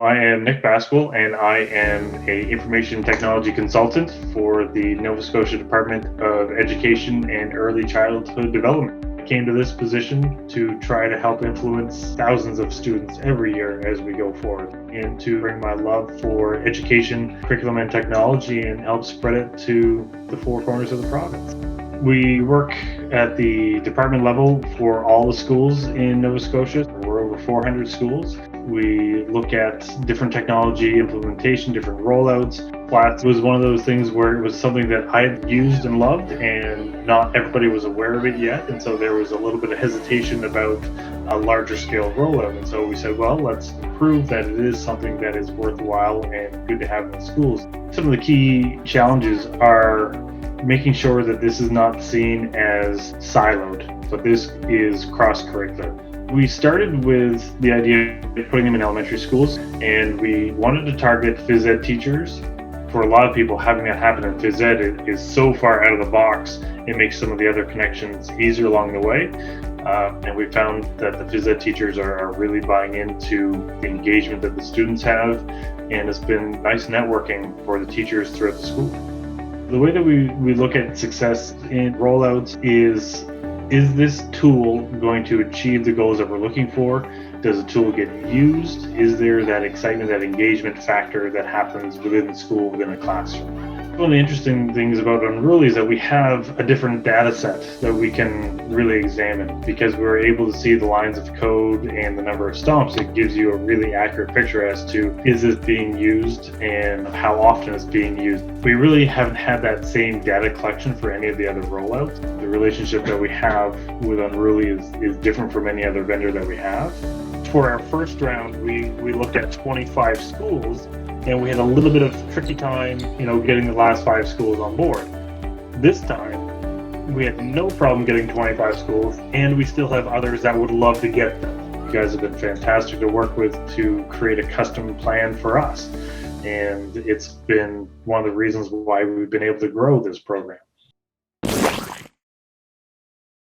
I am Nick Baskwill, and I am a information technology consultant for the Nova Scotia Department of Education and Early Childhood Development. I came to this position to try to help influence thousands of students every year as we go forward, and to bring my love for education, curriculum, and technology and help spread it to the four corners of the province. We work at the department level for all the schools in Nova Scotia. We're over 400 schools. We look at different technology implementation, different rollouts. Splats was one of those things where it was something that I had used and loved, and not everybody was aware of it yet. And so there was a little bit of hesitation about a larger scale rollout. And so we said, well, let's prove that it is something that is worthwhile and good to have in the schools. Some of the key challenges are making sure that this is not seen as siloed, but this is cross-curricular. We started with the idea of putting them in elementary schools, and we wanted to target phys ed teachers. For a lot of people, having that happen in phys ed is so far out of the box, it makes some of the other connections easier along the way. And we found that the phys ed teachers are really buying into the engagement that the students have, and it's been nice networking for the teachers throughout the school. The way that we look at success in rollouts is this tool going to achieve the goals that we're looking for? Does the tool get used? Is there that excitement, that engagement factor that happens within the school, within the classroom? One of the interesting things about Unruly is that we have a different data set that we can really examine, because we're able to see the lines of code and the number of stomps. It gives you a really accurate picture as to, is this being used and how often it's being used. We really haven't had that same data collection for any of the other rollouts. The relationship that we have with Unruly is different from any other vendor that we have. For our first round, we looked at 25 schools, and we had a little bit of tricky time, getting the last 5 schools on board. This time, we had no problem getting 25 schools, and we still have others that would love to get them. You guys have been fantastic to work with to create a custom plan for us, and it's been one of the reasons why we've been able to grow this program.